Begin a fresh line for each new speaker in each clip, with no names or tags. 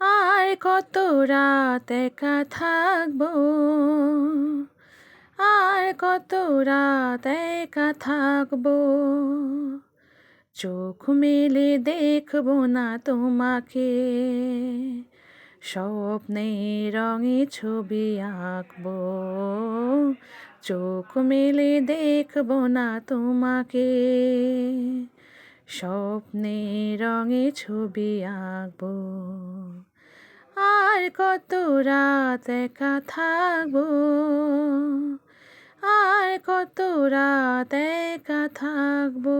আর কত রাত একা থাকবো, আর কত রাত একা থাকবো, চোখ মেলে দেখবো না তোমাকে, স্বপ্নে রঙে ছবি আঁকবো, চোখ মেলে দেখবো না তোমাকে, স্বপ্নে রঙে ছবি আঁকবো। আর কত রাত একা থাকবো, আর কত রাত একা থাকবো।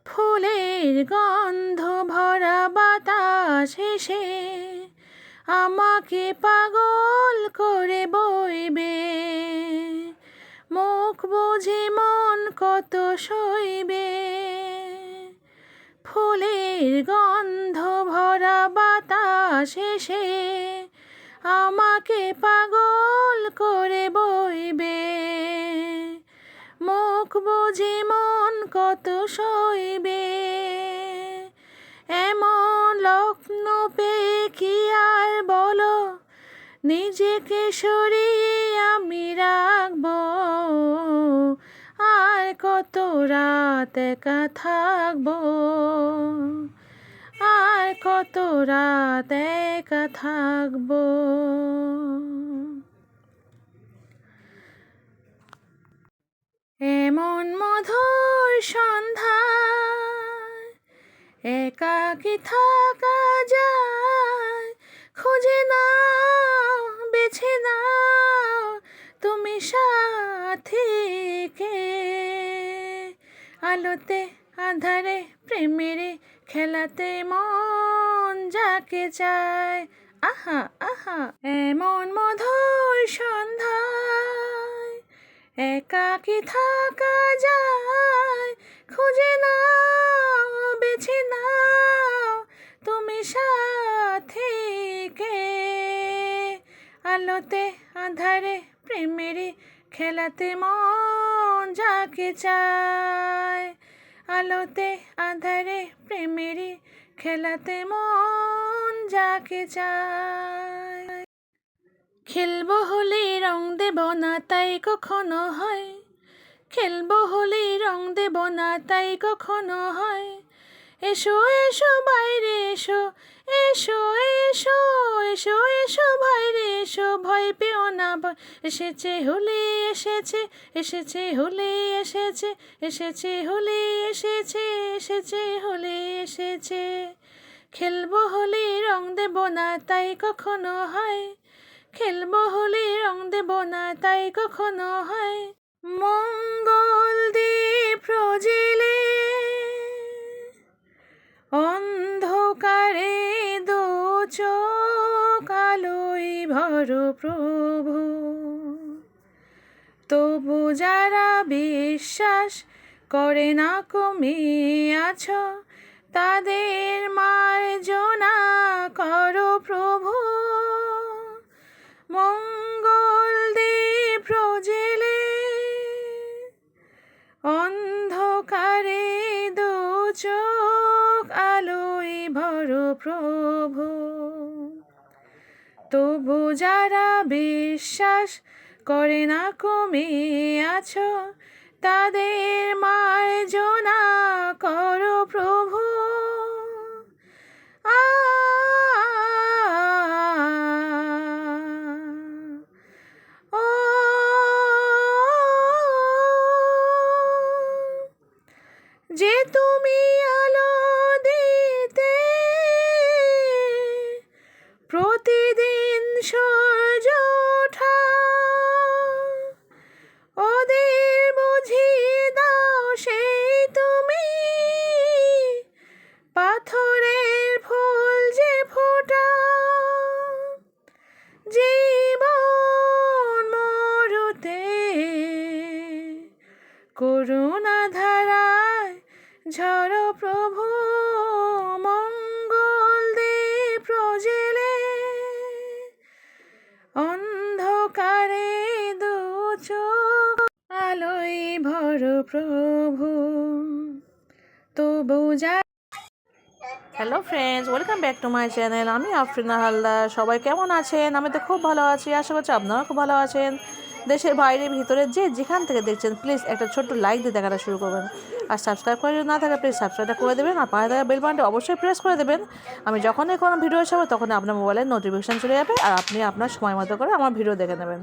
ফুলের গন্ধ ভরা বাতাস এসে আমাকে পাগল করে বইবে, মুখ বুঝে মন কত সইবে। ফুলের গন্ধ ভরা বাতাস এসে আমাকে পাগল করে বইবে, মুখ বুঝে মন কত সইবে। এমন লগ্ন পেয়ে কি আর বলো, নিজেকে সরিয়ে আমি রাখবো, আর কত রাত একা থাকবো, আর কত রাত একা থাকবো। এমন মধুর সন্ধ্যায় একাকী থাকা যায়, খুঁজে নাও বেছে নাও তুমি সাথীকে, আলোতে আধারে প্রেমের খেলাতে মন যাকে চায়। আহা আহা, এমন মধুর সন্ধ্যায় একাকী থাকা যায়, খুঁজে নাও বেছে নাও তুমি সাথীকে, আলোতে আধারে প্রেমের খেলাতে মন যাকে চায়, আলোতে আধারে প্রেমের খেলাতে মন যাকে চায়। খেলবো হোলি রং দেব না তাই কখনো হয়, খেলবো হোলি রং দেব না তাই কখনো হয়। এসো এসো বাইরে এসো, এসো এসো এসো এসো বাইরে এসো, ভয় পেও না, এসেছে হোলি এসেছে, এসেছে হোলি এসেছে, এসেছে হোলি এসেছে, এসেছে হোলি এসেছে। খেলবো হোলি রং দেব না তাই কখনো হয়, খেলবো হোলি রং দেব না তাই কখনো হয়। মঙ্গল দ্বীপ প্রজ্বলে অন্ধকারে দু চোখ আলোয় ভরো প্রভু, তবু যারা বিশ্বাস করে না কমে আছো, তাদের মার্জনা করো প্রভু। মঙ্গল দ্বীপ প্রজ্বলে অন্ধকারে দু চোখ আলোয় ভরো প্রভু, তবু যারা বিশ্বাস করে না কমে আছো, তাদের মার্জনা করো প্রভু। যে তুমি আলো দিতে প্রতিদিন সূর্য ওঠা, ওদের বুঝিয়ে দাও সেই তুমি পাথরের ফুল যে ফোটা, জীবন মরুতে করুণা ধারায় ঝড়ো প্রভু। মঙ্গল দ্বীপ প্রজ্বলে অন্ধকারে দু চোখ আলোয় ভরো প্রভু, তবু যা hello friends, welcome back to my channel. আমি আফরিনা হালদার। সবাই কেমন আছেন? আমি তো খুব ভালো আছি, আশা করছি আপনারাও খুব ভালো আছেন। দেশের বাইরে ভিতরে যে যেখান থেকে দেখছেন প্লিজ একটা ছোট্ট লাইক দিয়ে দেখাটা শুরু করবেন। আর সাবস্ক্রাইব করে যদি না থাকে প্লিজ সাবস্ক্রাইবটা করে দেবেন, আর পাশে থাকা বেল বাটনটি অবশ্যই প্রেস করে দেবেন। আমি যখনই কোনো ভিডিও ছাড়বো তখনই আপনার মোবাইলে নোটিফিকেশান চলে যাবে, আর আপনি আপনার সময় মতো করে আমার ভিডিও দেখে নেবেন।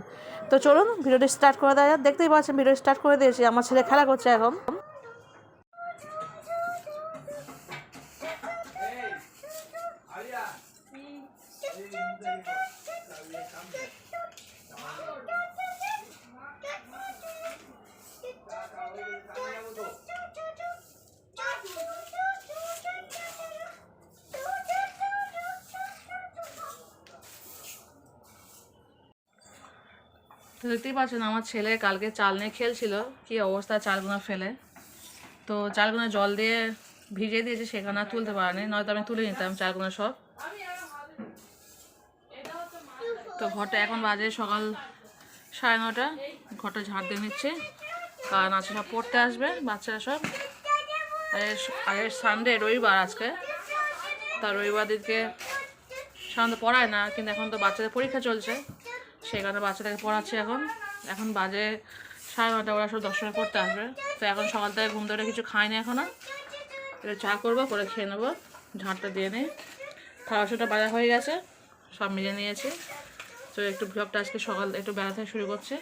তো চলুন ভিডিওটি স্টার্ট করে দেওয়া যাক। দেখতেই পাচ্ছেন ভিডিও স্টার্ট করে দিয়েছি। আমার ছেলে খেলা করছে এখন। তো দেখতেই পাচ্ছেন আমার ছেলে কালকে চাল নিয়ে খেলছিল, কী অবস্থা চালগুলো ফেলে। তো চালগুলো জল দিয়ে ভিজিয়ে দিয়েছে, সেখানে আর তুলতে পারেনি, নয়তো আমি তুলে নিতাম চালগুলো সব। তো ঘরটা এখন বাজে সকাল 9:30। ঘরটা ঝাড় দিয়ে নিচ্ছে, কারণ আজকে সব পড়তে আসবে বাচ্চারা সব। আর সানডে, রবিবার আজকে। তা রবিবার দিনকে সাধারণত পড়ায় না, কিন্তু এখন তো বাচ্চাদের পরীক্ষা চলছে, সেই কারণে বাচ্চাটাকে পড়াচ্ছি এখন। এখন বাজে 9:30, ওরা সব 10টায় পড়তে আসবে। তো এখন সকাল থেকে ঘুম ধরে কিছু খাই না এখনও। এটা চা করবো, করে খেয়ে নেবো। ঝাঁটটা দিয়ে নিই। খাওয়াটা বাজা হয়ে গেছে, সব মিলিয়ে নিয়েছি। তো একটু ব্লগটা আজকে সকাল একটু বেলা থেকে শুরু করছে।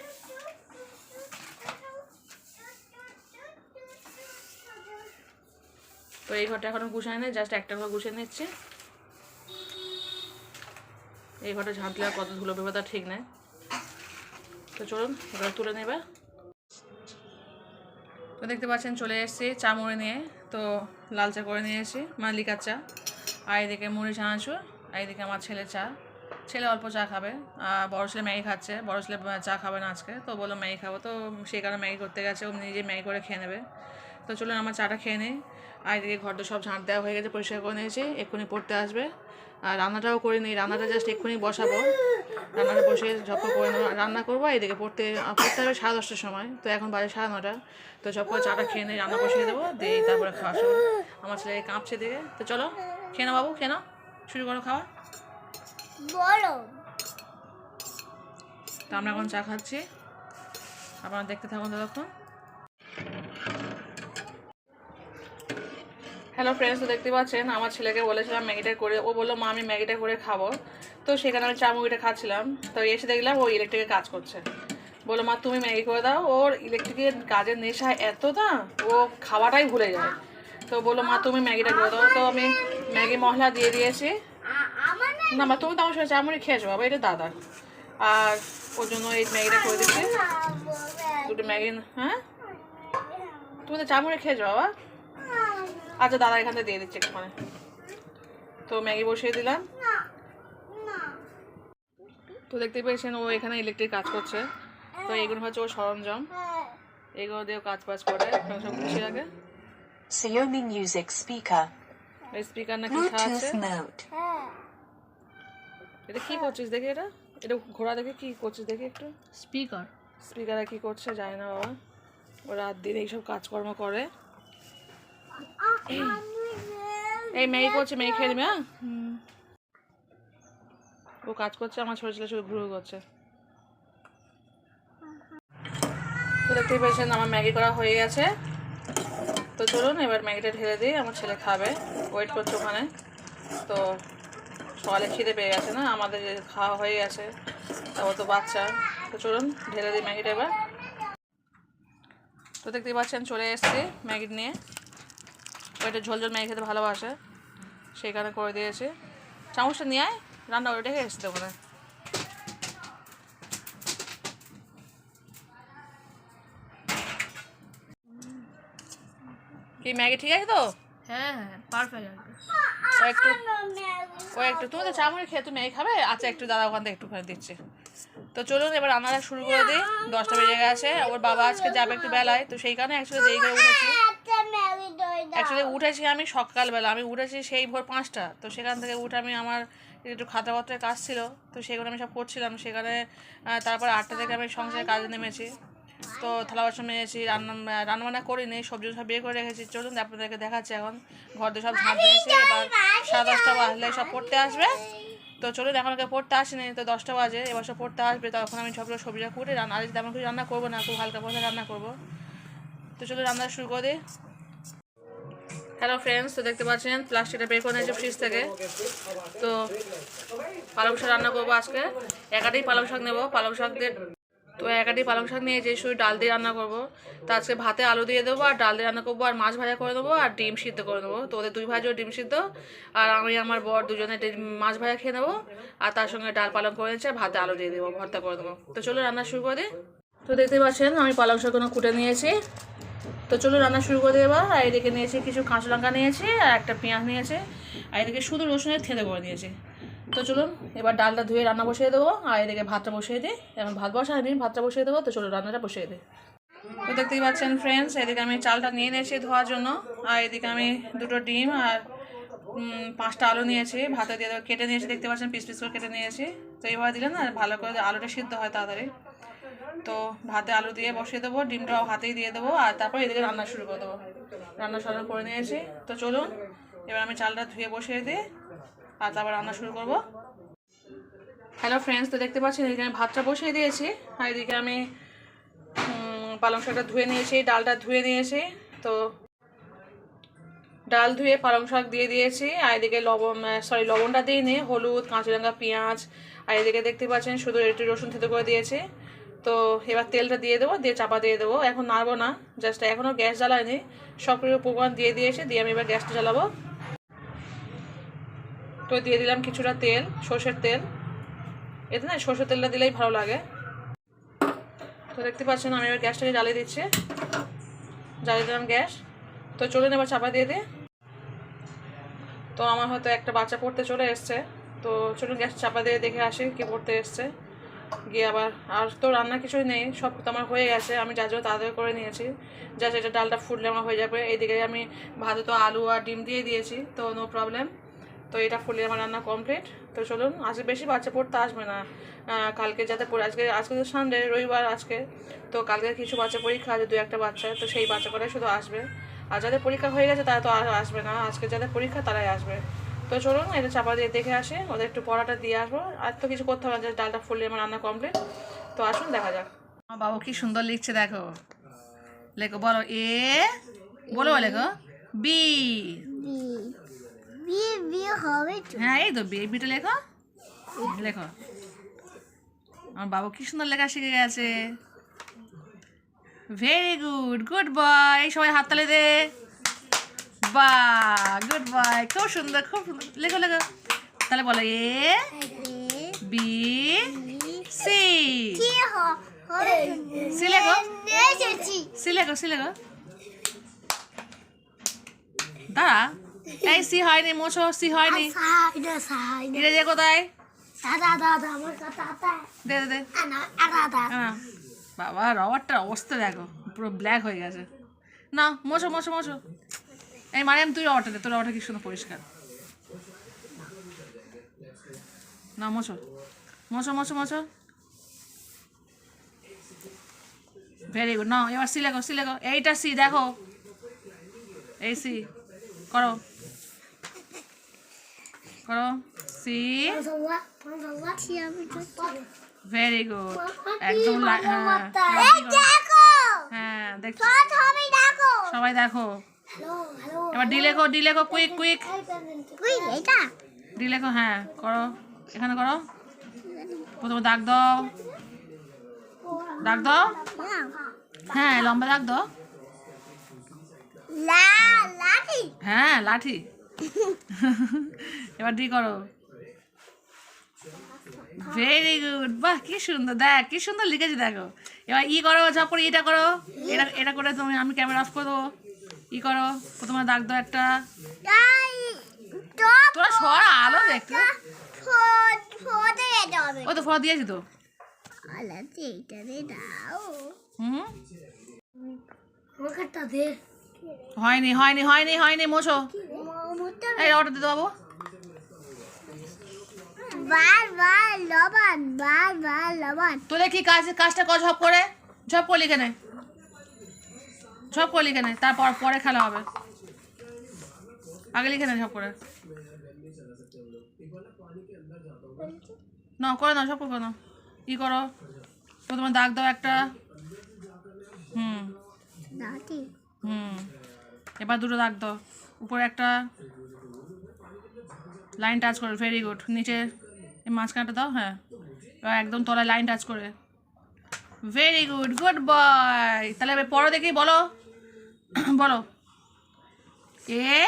তো এই ঘরটা এখনও গুছাই নেই, জাস্ট একটা ঘর গুছিয়ে নিচ্ছি। এই ঘরটা ঝাঁট দিলে কত ধুলো বেরোবে তা ঠিক নেই। তো চলুন এবার তুলে নেবে। তো দেখতে পাচ্ছেন চলে এসেছি চা মুড়ি নিয়ে। তো লাল চা করে নিয়ে এসেছি, মানে লিকার চা। আর এদিকে মুড়ি চানাচুর, আর এদিকে আমার ছেলে চা। ছেলে অল্প চা খাবে, আর বড়ো ছেলে ম্যাগি খাচ্ছে। বড়ো ছেলে চা খাবে না আজকে, তো বললো ম্যাগি খাবো, তো সেই কারণে ম্যাগি করতে গেছে, ও নিজে ম্যাগি করে খেয়ে নেবে। তো চলুন আমার চাটা খেয়ে নিই। আর এদিকে ঘরটা সব ঝাঁট দেওয়া হয়ে গেছে, পরিষ্কার করে নিয়েছি, এক্ষুনি পড়তে আসবে। আর রান্নাটাও করে নিই, রান্নাটা জাস্ট এক্ষুনি বসাবো। রান্নাটা বসে ঝপ্প করে নেবো, রান্না করবো। এদিকে পড়তে হবে 10:30 সময়, তো এখন বাজে 9:30। তো ঝপ করে চাটা খেয়ে নিই, রান্না বসিয়ে দেবো, দিয়ে তারপরে খাওয়া শুরু। আমার ছেলে কাঁপছে দিকে। তো চলো খেয়ে নাও বাবু, খেয়ে নাও, শুরু করো খাওয়া। তো আমরা এখন চা খাচ্ছি, আপনারা দেখতে থাকুন ততক্ষণ। হ্যালো ফ্রেন্ডস, তো দেখতে পাচ্ছেন আমার ছেলেকে বলেছিলাম ম্যাগিটা করে, ও বললো মা আমি ম্যাগিটা করে খাবো। তো সেখানে আমি চা মুড়িটা খাচ্ছিলাম, তো এসে দেখলাম ও ইলেকট্রিকের কাজ করছে। বললো মা তুমি ম্যাগি করে দাও। ওর ইলেকট্রিকের কাজের নেশা এত না, ও খাওয়াটাই ভুলে যায়। তো বললো মা তুমি ম্যাগিটা করে দাও। তো আমি ম্যাগি মশলা দিয়ে দিয়েছি। না মা তুমি তো আমার সঙ্গে চা মুড়ি খেয়েছো বাবা, এটা দাদা। আর ওর জন্য এই ম্যাগিটা করে দিচ্ছি, দুটো ম্যাগি। হ্যাঁ তুমি তো চা মুড়ি খেয়েছো বাবা। আচ্ছা দাদা এখান থেকে দিয়ে দিচ্ছি একটুখানি। তো ম্যাগি বসিয়ে দিলাম। তো দেখতে পেয়েছেন ও এখানে ইলেকট্রিক কাজ করছে। তো এইগুলো হচ্ছে ওর সরঞ্জাম, এগুলো দিয়েও কাজ বাজ করে, সব গুছিয়ে রাখে।
Xiaomi Music Speaker.
এই স্পিকার নাকি আছে। এটা কি করছিস দেখি, এটা এটা ঘোড়া দেখে কি করছিস দেখি একটু। স্পিকারে কি করছে জানি না বাবা, ও রাত দিন এইসব কাজকর্ম করে। এই ম্যাগি করছে, ম্যাগি খেয়ে নিবি। হ্যাঁ ও কাজ করছে, আমার ছোটো ছেলে শুধু ঘুরু করছে। তো দেখতেই পেয়েছেন আমার ম্যাগি করা হয়ে গেছে। তো চলুন এবার ম্যাগিটা ঢেলে দিই, আমার ছেলে খাবে, ওয়েট করছে ওখানে। তো সকালে খিদে পেয়ে গেছে না, আমাদের খাওয়া হয়ে গেছে, তারপর তো বাচ্চা। তো চলুন ঢেলে দিই ম্যাগিটা এবার। তো দেখতেই পাচ্ছেন চলে এসেছি ম্যাগি নিয়ে। ওইটা ঝোল ঝোল ম্যাগি খেতে ভালোবাসে, সেই কারণে করে দিয়েছি। চামচটা নিয়ে আয়, রান্না করে রেখে এসেছি ওখানে। কি ম্যাগি ঠিক আছে তো?
হ্যাঁ হ্যাঁ পারফেক্ট আছে।
ও একটু তুমি তো চামড়ি খেয়ে তুমি ম্যাগি খাবে। আচ্ছা একটু দাদা ওখান থেকে একটুখানি দিচ্ছে। তো চলুন এবার রান্নাটা শুরু করে দিই। 10টা বেজে গেছে, ওর বাবা আজকে যাবে একটু বেলায়, তো সেই কারণে অ্যাকচুয়ালি দেরি করে উঠেছি। অ্যাকচুয়ালি উঠেছি আমি সকালবেলা, আমি উঠেছি সেই ভোর 5টা। তো সেখান থেকে উঠে আমি আমার একটু খাতাপত্রের কাজ ছিল, তো সেগুলো আমি সব করছিলাম। সেখানে তারপর 8টা থেকে আমি সংসারের কাজে নেমেছি। তো থালা বাসন মেজেছি, রান্নাবান্না করিনি, সবজি সব বের করে রেখেছি। চলুন আপনাদেরকে দেখাচ্ছি এখন। ঘর দিয়ে সব ঝাঁট দিয়েছি, এবার 10টা বাজলে সব পড়তে আসবে। তো চলুন, এখন ওকে পড়তে আসেনি, তো 10টা বাজে, এবার সব পড়তে আসবে, তখন আমি সবগুলো সবজিটা করে রান্না, আজ তেমন কিছু রান্না করবো না, খুব হালকা পয়সা রান্না করবো। তো চলুন রান্না শুরু করে দিই। হ্যালো ফ্রেন্ডস, তো দেখতে পাচ্ছেন প্লাস্টিকটা বের করে নিয়েছে ফ্রিজ থেকে। তো পালং শাক রান্না করবো আজকে। একাটাই পালং শাক নেবো, পালং শাক দিয়ে, তো একাটাই পালং শাক নিয়ে যে শুধু ডাল দিয়ে রান্না করবো। তো আজকে ভাতে আলু দিয়ে দেবো, আর ডাল দিয়ে রান্না করবো, আর মাছ ভাজা করে দেবো, আর ডিম সিদ্ধ করে দেবো। তো ওদের 2 ভাজা ডিম সিদ্ধ, আর আমি আমার বর দুজনে মাছ ভাজা খেয়ে নেবো, আর তার সঙ্গে ডাল পালং করে নিচ্ছে, ভাতে আলু দিয়ে দেবো, ভর্তা করে দেবো। তো চলো রান্না শুরু করে দিই। তো দেখতে পাচ্ছেন আমি পালং শাকগুলো কুটে নিয়েছি। তো চলো রান্না শুরু করে দেবো। আর এদিকে নিয়েছি কিছু কাঁচা লঙ্কা নিয়েছি, আর একটা পেঁয়াজ নিয়েছি, আর এদিকে শুধু রসুনের থেঁতে করে নিয়েছি। তো চলুন এবার ডালটা ধুয়ে রান্না বসিয়ে দেবো, আর এদিকে ভাতটা বসিয়ে দিই। এখন ভাত বসাইনি, ভাতটা বসিয়ে দেবো। তো চলো রান্নাটা বসিয়ে দিই। তো দেখতেই পাচ্ছেন ফ্রেন্ডস, এদিকে আমি চালটা নিয়ে নিয়েছি ধোয়ার জন্য, আর এদিকে আমি 2টো ডিম আর 5টা আলু নিয়েছি, ভাতে দিয়ে দেবো, কেটে নিয়েছি, দেখতে পাচ্ছেন পিস পিস করে কেটে নিয়েছি। তো এইভাবে দিলে না ভালো করে আলুটা সিদ্ধ হয় তাড়াতাড়ি। তো ভাতে আলু দিয়ে বসিয়ে দেবো, ডিমটাও হাতেই দিয়ে দেবো, আর তারপর এদিকে রান্না শুরু করে দেবো। রান্না শুরু করে নিয়েছি। তো চলুন এবার আমি চালটা ধুয়ে বসিয়ে দিই, আর তারপর রান্না শুরু করব। হ্যালো ফ্রেন্ডস, তো দেখতে পাচ্ছেন এদিকে আমি ভাতটা বসিয়ে দিয়েছি, আর এদিকে আমি পালং শাকটা ধুয়ে নিয়েছি, ডালটা ধুয়ে নিয়েছি। তো ডাল ধুয়ে পালং শাক দিয়ে দিয়েছি, আর এদিকে লবণটা দিয়ে নিয়ে হলুদ, কাঁচা লঙ্কা, পেঁয়াজ, আর এদিকে দেখতে পাচ্ছেন শুধু একটু রসুন থেতো করে দিয়েছি। তো এবার তেলটা দিয়ে দেবো, দিয়ে চাপা দিয়ে দেবো, এখন নাড়বো না, জাস্ট এখনও গ্যাস জ্বালায়নি, সব কিছু উপকরণ দিয়ে দিয়েছি, দিয়ে আমি এবার গ্যাসটা জ্বালাবো। তো দিয়ে দিলাম কিছুটা তেল, সর্ষের তেল, এতে না সর্ষের তেলটা দিলেই ভালো লাগে। তো দেখতে পাচ্ছেন আমি এবার গ্যাসটাকে জ্বালিয়ে দিচ্ছি, জ্বালিয়ে দিলাম গ্যাস। তো চলুন এবার চাপা দিয়ে দিই। তো আমার হয়তো একটা বাচ্চা পড়তে চলে এসছে, তো চলুন গ্যাস চাপা দিয়ে দেখে আসি কে পড়তে এসছে, গিয়ে আবার, আর তো রান্না কিছুই নেই, সব তো আমার হয়ে গেছে, আমি যার জন্য তাড়াতাড়ি করে নিয়েছি, যা সেটা ডালটা ফুটলে আমার হয়ে যাবে। এইদিকে আমি ভাতে তো আলু আর ডিম দিয়ে দিয়েছি, তো নো প্রবলেম। তো এটা ফুলে আমার রান্না কমপ্লিট। তো চলুন, আজকে বেশি বাচ্চা পড়তে আসবে না, কালকে যাতে পড়ে, আজকে তো সানডে, রবিবার আজকে, তো কালকে কিছু বাচ্চা পরীক্ষা আছে, 2-1টা বাচ্চা, তো সেই বাচ্চা কটাই শুধু আসবে, আর যাদের পরীক্ষা হয়ে গেছে তারা তো আর আসবে না, আজকে যাদের পরীক্ষা তারাই আসবে। তো চলুন এটা চাপা দিয়ে দেখে আসে, ওদের একটু পড়াটা দিয়ে আসবো, আর তো কিছু করতে হবে না, জাস্ট ডালটা ফুললে আমার রান্না কমপ্লিট। তো আসুন দেখা যাক। আমার বাবু কি সুন্দর লিখছে দেখো, লেখো, বলো এ, বলো লেখো বি, হ্যাঁ এই তো বিটা লেখো, লেখো। আমার বাবু কি সুন্দর লেখা শিখে গেছে, ভেরি গুড, গুড বয়, সবাই হাততালি দে, বাহ গুড বয়, খুব সুন্দর, খুব সুন্দর, লেখো লেখো। তাহলে বলো এ বি সি, সি লেখো, সি লেখো, সি লেখো, দাঁড়া, এই সি হয়নি, মোছো, সি হয়নি, এটা যে কোথায়, দে দে দে, বাবা রবারটার অবস্থা দেখো, পুরো ব্ল্যাক হয়ে গেছে। না মোছো মোছো মোছো, এই মারিয়াম তুই রবারটা দে, তোর রবারটা কি সুন্দর পরিষ্কার, না মোছো মোছো মোছো মোছো, ভেরি গুড। না এবার সি লেখো, সি লেখো, এইটা সি দেখো, এই সি করো, করো সি, ভেরি গুড, একদম, হ্যাঁ দেখো, সবাই দেখো। এবার ডি লেখো, ডি লেখো, কুইক কুইক, ডি লেখো, হ্যাঁ করো, এখানে করো, প্রথমে দাগ দাও, দাগ দাও, হ্যাঁ লম্বা দাগ দাও, হ্যাঁ লাঠি, এবার ডি করো, ভেরি গুড, বাহ কি সুন্দর, দেখ কি সুন্দর লিখেছি দেখো। এবার ই করো, ঝপ করে এটা করো, এটা এটা করে তুমি, আমি ক্যামেরা অফ করে দেবো, ই করো, প্রথমে দাগ দাও একটা, তোরা সরা আলো দেখতে, ওই তো ফটো দিয়েছি তো, হয়নি হয়নি হয়নি হয়নি, মোছো, এই অর্ডার দিতে পাবো, তোলে কি কাজটা কর, ঝপ করে লিখে নে, ঝপ করে লিখে নে, তারপর পরে খেলা হবে। আগে লিখে নেন সব করে। না করে না, সব করে না। কি করো প্রথমে দাগ দাও একটা। হুম হুম, এবার দুটো দাগ দাও। উপরে একটা লাইন টাচ করে, ভেরি গুড। নিচে এই মাঝখানটা দাও, হ্যাঁ। এবার একদম তলায় লাইন টাচ করে, ভেরি গুড, গুড বয়। তাহলে এবার পড়ো দেখি, বলো বলো। এ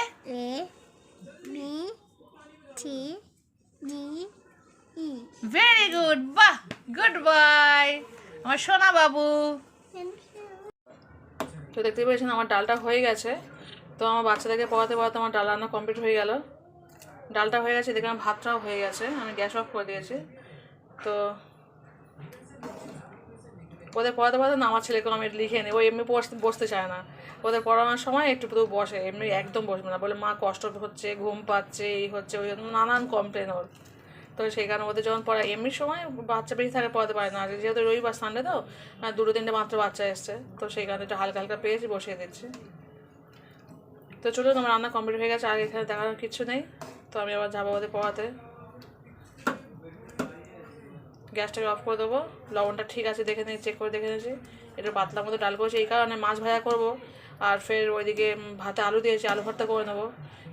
ভেরি গুড, বাহ, গুড বয় আমার সোনা বাবু। তো দেখতে পেয়েছেন আমার ডালটা হয়ে গেছে। তো আমার বাচ্চাদেরকে পড়াতে পড়াতে আমার ডাল রান্না কমপ্লিট হয়ে গেল। ডালটা হয়ে গেছে, দেখে আমার ভাতটাও হয়ে গেছে। আমি গ্যাস অফ করে দিয়েছি। তো ওদের পড়াতে পড়াতে না আমার ছেলেকেও আমি লিখে নিই। ও এমনি বসতে চায় না। ওদের পড়ানোর সময় একটু তো বসে, এমনি একদম বসবে না। বলে মা কষ্ট হচ্ছে, ঘুম পাচ্ছে, এই হচ্ছে, ওই নানান কমপ্লেন ওর। তো সেই কারণে ওদের যখন পড়া এমনি সময় বাচ্চা বেশি থাকে, পড়াতে পারে না। আর যেহেতু রবিবার সানডে তো 2-3টে মাত্র বাচ্চা এসছে, তো সেই কারণে একটু হালকা হালকা পেয়েছি, বসিয়ে দিচ্ছি। তো চলুন, আমার রান্না কমপ্লিট হয়ে গেছে, আর এখানে দেখানোর কিছু নেই। তো আমি আবার যাবো ওদের পড়াতে। গ্যাসটাকে অফ করে দেবো। লবণটা ঠিক আছে দেখে নিয়ে চেক করে দেখে নিয়েছি। একটু পাতলা মতো ডাল করেছি, এই কারণে মাছ ভাজা করবো। আর ফের ওইদিকে ভাতে আলু দিয়েছি, আলু ভর্তা করে নেবো।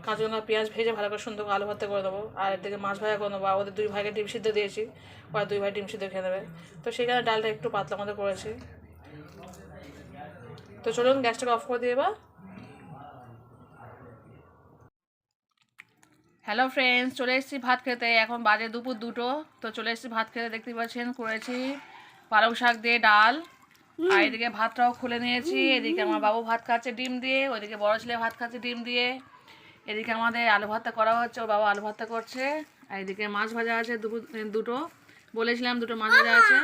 কাঁচা লঙ্কা পেঁয়াজ ভেজে ভালো করে সুন্দর করে আলু ভর্তা করে দেবো। আর এদিকে মাছ ভাজা করে নেবো। আর ওদের 2 ভাইকে ডিম সিদ্ধ দিয়েছি, ওরা 2 ভাই ডিম সিদ্ধ খেয়ে নেবে। তো সেখানে ডালটা একটু পাতলা মতো করেছি। তো চলুন গ্যাসটাকে অফ করে দিয়ে এবার। হ্যালো ফ্রেন্ডস, চলে এসেছি ভাত খেতে। এখন বাজে দুপুর 2টো। তো চলে এসেছি ভাত খেতে। দেখতে পাচ্ছেন করেছি পালং শাক দিয়ে ডাল। আর এদিকে ভাতটাও খুলে নিয়েছি। এদিকে আমার বাবু ভাত খাচ্ছে ডিম দিয়ে, ওইদিকে বড় ছেলে ভাত খাচ্ছে ডিম দিয়ে। এদিকে আমাদের আলু ভর্তা করা হচ্ছে, ওর বাবা আলু ভর্তা করছে। আর এদিকে মাছ ভাজা আছে দুটো, বলেছিলাম 2টো মাছ ভাজা আছে।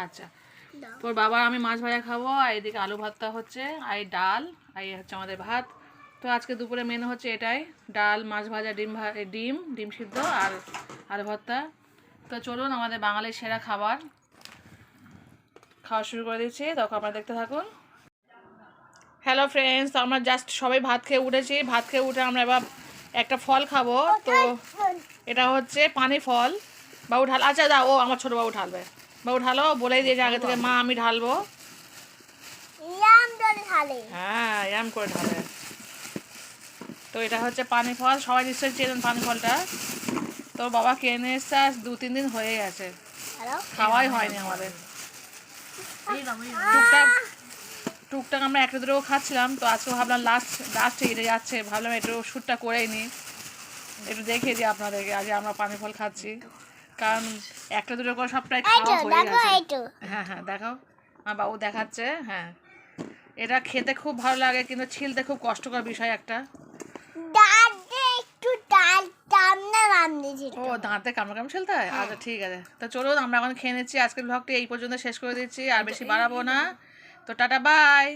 আচ্ছা, তোর বাবা আমি মাছ ভাজা খাবো। আর এদিকে আলু ভর্তা হচ্ছে, আর এই ডাল, আর এই হচ্ছে আমাদের ভাত। তো আজকে দুপুরে মেনু হচ্ছে এটাই, ডাল, মাছ ভাজা, ডিম সিদ্ধ আর আলু ভর্তা। তো চলুন, আমাদের বাঙালির সেরা খাবার খাওয়া শুরু করে দিচ্ছি, তখন আপনারা দেখতে থাকুন। হ্যালো ফ্রেন্ডস, আমরা জাস্ট সবাই ভাত খেয়ে উঠেছি। ভাত খেয়ে উঠে আমরা এবার একটা ফল খাবো। তো এটা হচ্ছে পানি ফল। বাবু ঢাল, আচ্ছা দাও, ও আমার ছোটো বাবু ঢালবে। বাবু ঢালো, বলেই দিয়েছে আগে থেকে, মা আমি ঢালবো। হ্যাঁ, এরম করে ঢালে। তো এটা হচ্ছে পানি ফল, সবাই নিশ্চয়ই চেনেন পানি ফলটা। তো বাবা কিনে এসছে, 2-3 দিন হয়ে গেছে, খাওয়াই হয়নি আমাদের। টুকটাক আমরা একটা দুটো খাচ্ছিলাম। তো আজকে ভাবলাম লাস্ট এগিয়ে যাচ্ছে, ভাবলাম একটু শ্যুটটা করেই নিই, একটু দেখিয়ে দিই আপনাদেরকে আজ আমরা পানি ফল খাচ্ছি। কারণ একটা দুটো করে সবটাই খাওয়া হয়ে গেছে। হ্যাঁ হ্যাঁ, দেখাও, আমার বাবু দেখাচ্ছে। হ্যাঁ, এটা খেতে খুব ভালো লাগে, কিন্তু ছিলতে খুব কষ্টকর বিষয় একটা। ও, দাঁতে কামড়ে ছিলতে হয়। আচ্ছা ঠিক আছে, তো চলুন আমরা এখন খেয়ে নিচ্ছি। আজকের ব্লগটি এই পর্যন্ত শেষ করে দিচ্ছি, আর বেশি বাড়াবো না। তো টাটা, বাই।